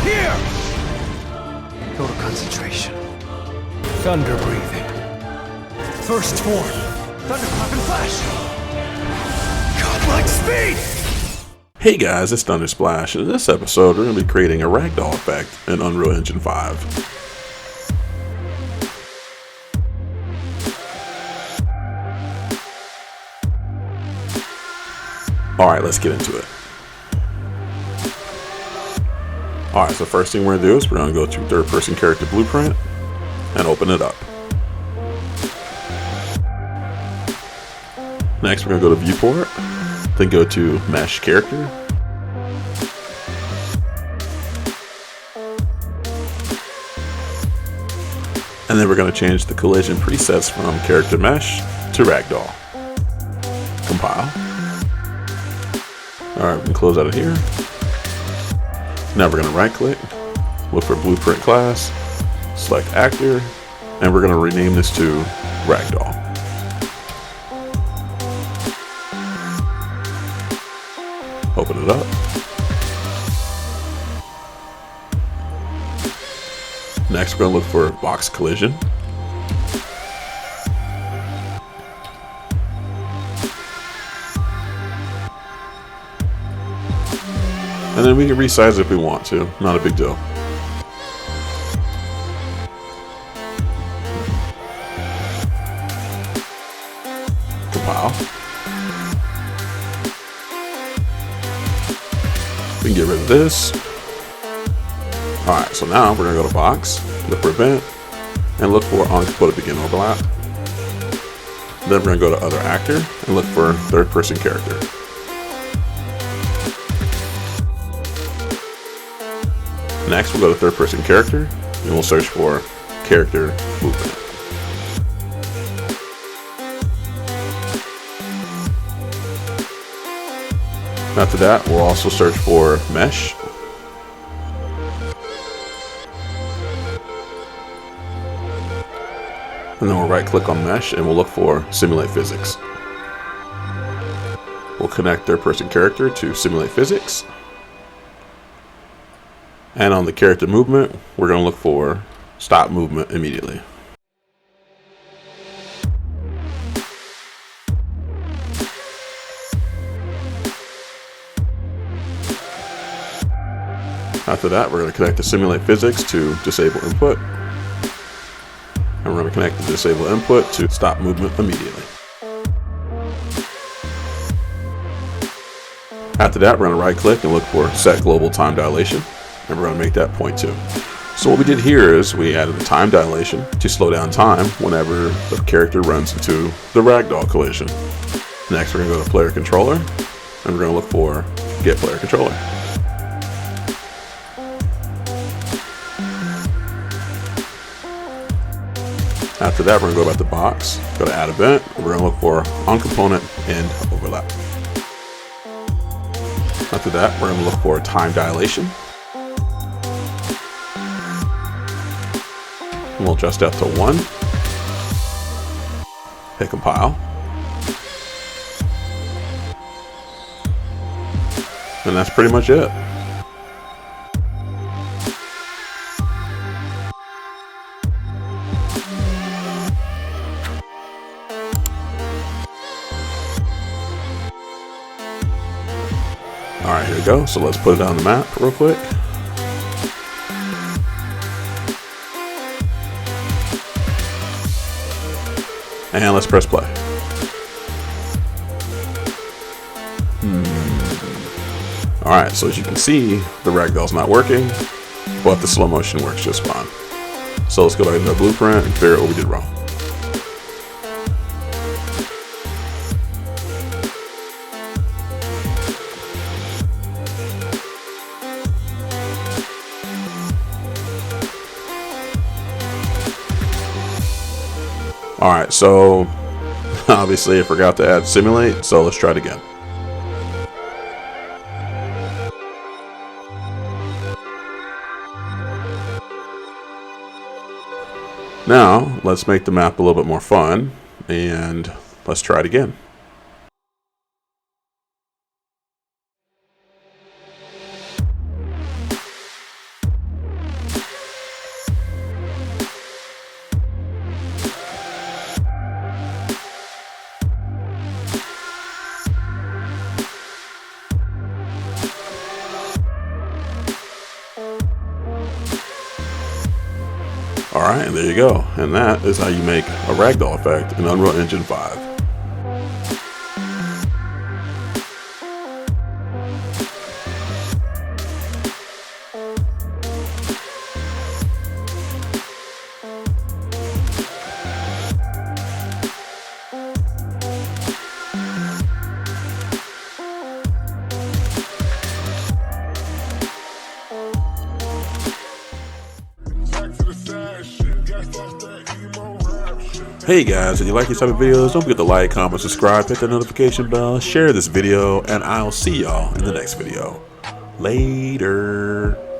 Here! Total concentration. Thunder breathing. First form. Thunderclap and flash. Godlike speed! Hey guys, it's Thundersplash, and in this episode we're going to be creating a Ragdoll Effect in Unreal Engine 5. Alright, let's get into it. Alright, so first thing we're going to do is we're going to go to third person character blueprint and open it up. Next we're going to go to viewport, then go to mesh character. And then we're going to change the collision presets from character mesh to ragdoll. Compile. Alright, we can close out of here. Now we're going to right click, look for blueprint class, select actor, and we're going to rename this to ragdoll. Open it up. Next, we're going to look for box collision. And then we can resize if we want to, not a big deal. Compile. We can get rid of this. Alright, so now we're going to go to box, look for event, and look for on component begin overlap. Then we're going to go to other actor and look for third person character. Next, we'll go to third person character and we'll search for character movement. After that, we'll also search for mesh. And then we'll right click on mesh and we'll look for simulate physics. We'll connect third person character to simulate physics. And on the character movement, we're going to look for stop movement immediately. After that, we're going to connect the simulate physics to disable input. And we're going to connect the disable input to stop movement immediately. After that, we're going to right click and look for set global time dilation. And we're going to make that 0.2. So what we did here is we added a time dilation to slow down time whenever the character runs into the ragdoll collision. Next, we're going to go to player controller and we're going to look for get player controller. After that, we're going to go back to box, go to add event, and we're going to look for on component end overlap. After that, we're going to look for time dilation. And we'll adjust that to 1. Hit compile. And that's pretty much it. Alright, here we go. So let's put it on the map real quick. And let's press play. Alright, so as you can see, the ragdoll's not working, but the slow motion works just fine. So let's go back into our blueprint and figure out what we did wrong. Alright, so obviously I forgot to add simulate, so let's try it again. Now, let's make the map a little bit more fun, and let's try it again. Alright, and there you go. And that is how you make a Ragdoll effect in Unreal Engine 5. Hey guys, if you like these type of videos, don't forget to like, comment, subscribe, hit that notification bell, share this video, and I'll see y'all in the next video. Later.